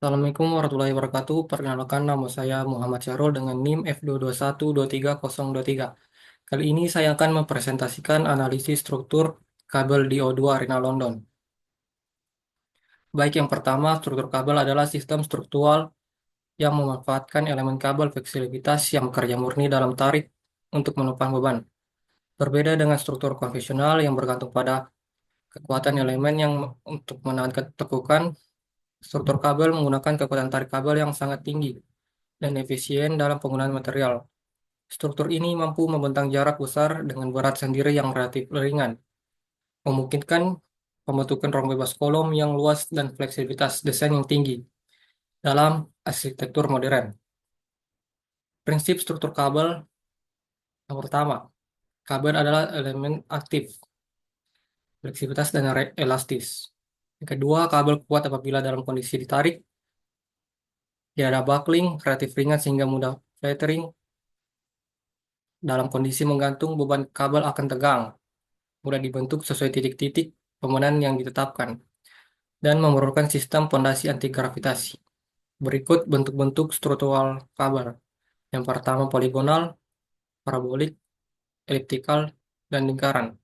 Assalamualaikum warahmatullahi wabarakatuh. Perkenalkan nama saya Muhammad Syarul dengan NIM F22123.023. Kali ini saya akan mempresentasikan analisis struktur kabel DO2 Arena London. Baik, yang pertama, struktur kabel adalah sistem struktural yang memanfaatkan elemen kabel fleksibilitas yang bekerja murni dalam tarik untuk menopang beban. Berbeda dengan struktur konvensional yang bergantung pada kekuatan elemen yang untuk menahan ketekukan, struktur kabel menggunakan kekuatan tarik kabel yang sangat tinggi dan efisien dalam penggunaan material. Struktur ini mampu membentang jarak besar dengan berat sendiri yang relatif ringan, memungkinkan pembentukan ruang bebas kolom yang luas dan fleksibilitas desain yang tinggi dalam arsitektur modern. Prinsip struktur kabel yang pertama, kabel adalah elemen aktif, fleksibilitas dan elastis. Yang kedua, kabel kuat apabila dalam kondisi ditarik, tidak ada buckling, relatif ringan sehingga mudah flattering. Dalam kondisi menggantung, beban kabel akan tegang, mudah dibentuk sesuai titik-titik pembenahan yang ditetapkan, dan memerlukan sistem pondasi anti gravitasi. Berikut bentuk-bentuk struktural kabel. Yang pertama poligonal, parabolik, eliptikal, dan lingkaran.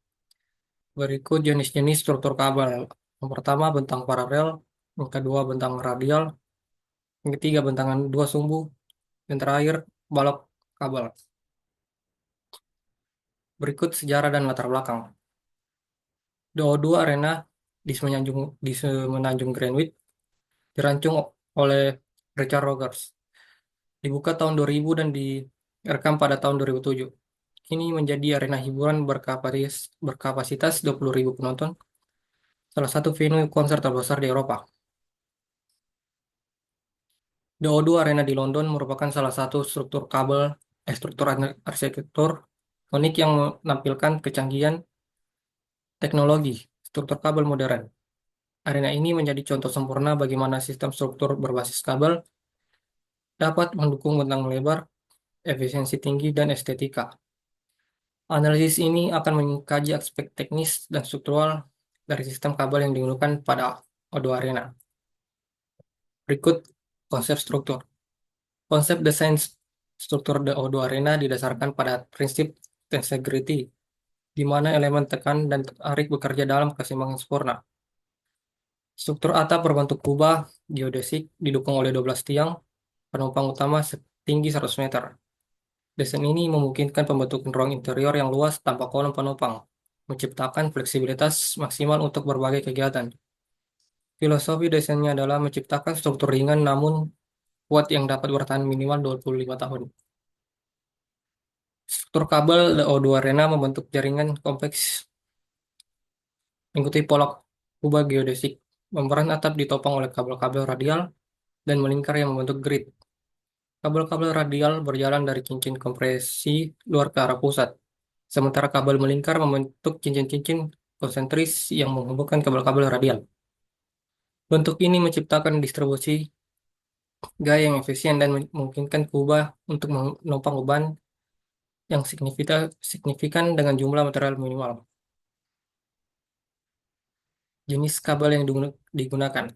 Berikut jenis-jenis struktur kabel. Yang pertama bentang paralel, yang kedua bentang radial, yang ketiga bentangan dua sumbu, yang terakhir balok kabel. Berikut sejarah dan latar belakang. DO2 Arena di Semenanjung Greenwich dirancung oleh Richard Rogers. Dibuka tahun 2000 dan direkam pada tahun 2007. Kini menjadi arena hiburan berkapasitas 20.000 penonton, salah satu venue konser terbesar di Eropa. The O2 Arena di London merupakan salah satu struktur arsitektur unik yang menampilkan kecanggihan teknologi struktur kabel modern. Arena ini menjadi contoh sempurna bagaimana sistem struktur berbasis kabel dapat mendukung bentang lebar, efisiensi tinggi, dan estetika. Analisis ini akan mengkaji aspek teknis dan struktural dari sistem kabel yang digunakan pada O2 Arena. Berikut konsep struktur. Konsep desain struktur O2 Arena didasarkan pada prinsip tensegrity, di mana elemen tekan dan tarik bekerja dalam keseimbangan sempurna. Struktur atap berbentuk kubah geodesik didukung oleh 12 tiang penumpang utama setinggi 100 meter. Desain ini memungkinkan pembentukan ruang interior yang luas tanpa kolom penumpang, menciptakan fleksibilitas maksimal untuk berbagai kegiatan. Filosofi desainnya adalah menciptakan struktur ringan namun kuat yang dapat bertahan minimal 25 tahun. Struktur kabel O2 Arena membentuk jaringan kompleks mengikuti pola kubah geodesik. Membran atap ditopang oleh kabel-kabel radial dan melingkar yang membentuk grid. Kabel-kabel radial berjalan dari cincin kompresi luar ke arah pusat, sementara kabel melingkar membentuk cincin-cincin konsentris yang menghubungkan kabel-kabel radial. Bentuk ini menciptakan distribusi gaya yang efisien dan memungkinkan kubah untuk menopang beban yang signifikan dengan jumlah material minimal. Jenis kabel yang digunakan.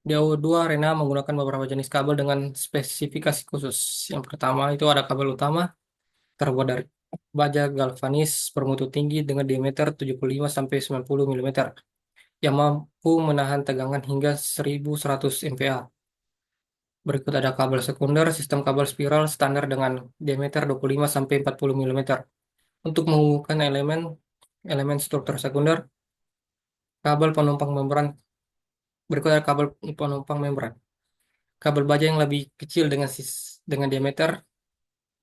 DO2 Arena menggunakan beberapa jenis kabel dengan spesifikasi khusus. Yang pertama itu ada kabel utama terbuat dari baja galvanis bermutu tinggi dengan diameter 75-90 mm yang mampu menahan tegangan hingga 1100 MPa. Berikut ada kabel sekunder, sistem kabel spiral standar dengan diameter 25-40 mm. Untuk menghubungkan elemen struktur sekunder, kabel penumpang membran. Berikut ada kabel penumpang membran. Kabel baja yang lebih kecil dengan diameter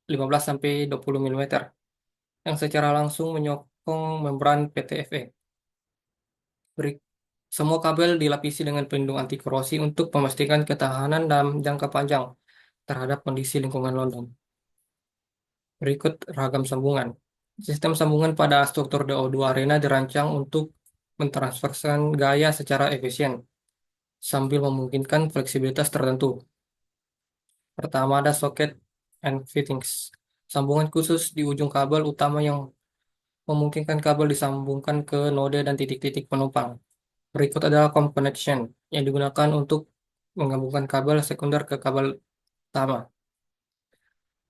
15-20 mm yang secara langsung menyokong membran PTFE. Semua kabel dilapisi dengan pelindung anti korosi untuk memastikan ketahanan dalam jangka panjang terhadap kondisi lingkungan London. Berikut ragam sambungan. Sistem sambungan pada struktur DO2 Arena dirancang untuk mentransferkan gaya secara efisien sambil memungkinkan fleksibilitas tertentu. Pertama ada socket and fittings. Sambungan khusus di ujung kabel utama yang memungkinkan kabel disambungkan ke node dan titik-titik penumpang. Berikut adalah comp connection yang digunakan untuk menggabungkan kabel sekunder ke kabel utama.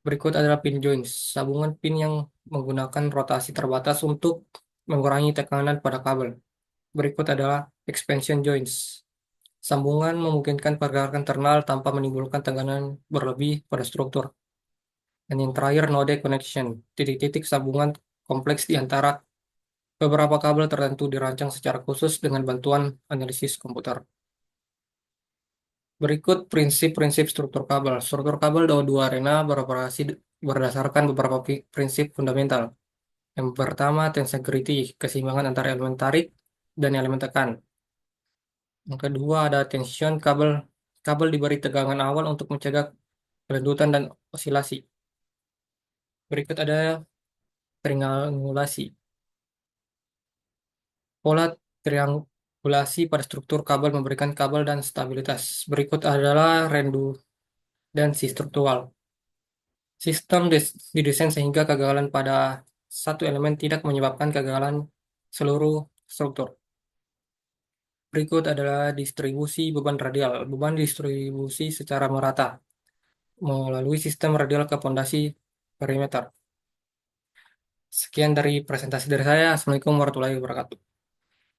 Berikut adalah pin joints, sambungan pin yang menggunakan rotasi terbatas untuk mengurangi tekanan pada kabel. Berikut adalah expansion joints, sambungan memungkinkan pergerakan internal tanpa menimbulkan tekanan berlebih pada struktur. Dan yang terakhir, node connection, titik-titik sambungan kompleks di antara beberapa kabel tertentu dirancang secara khusus dengan bantuan analisis komputer. Berikut prinsip-prinsip struktur kabel. Struktur kabel dua arena beroperasi berdasarkan beberapa prinsip fundamental. Yang pertama, tensegrity, keseimbangan antara elemen tarik dan elemen tekan. Yang kedua, ada tension, kabel kabel diberi tegangan awal untuk mencegah kelentutan dan osilasi. Berikut ada triangulasi. Pola triangulasi pada struktur kabel memberikan kabel dan stabilitas. Berikut adalah redundansi struktural. Sistem didesain sehingga kegagalan pada satu elemen tidak menyebabkan kegagalan seluruh struktur. Berikut adalah distribusi beban radial. Beban distribusi secara merata melalui sistem radial ke pondasi perimeter. Sekian dari presentasi dari saya. Assalamualaikum warahmatullahi wabarakatuh.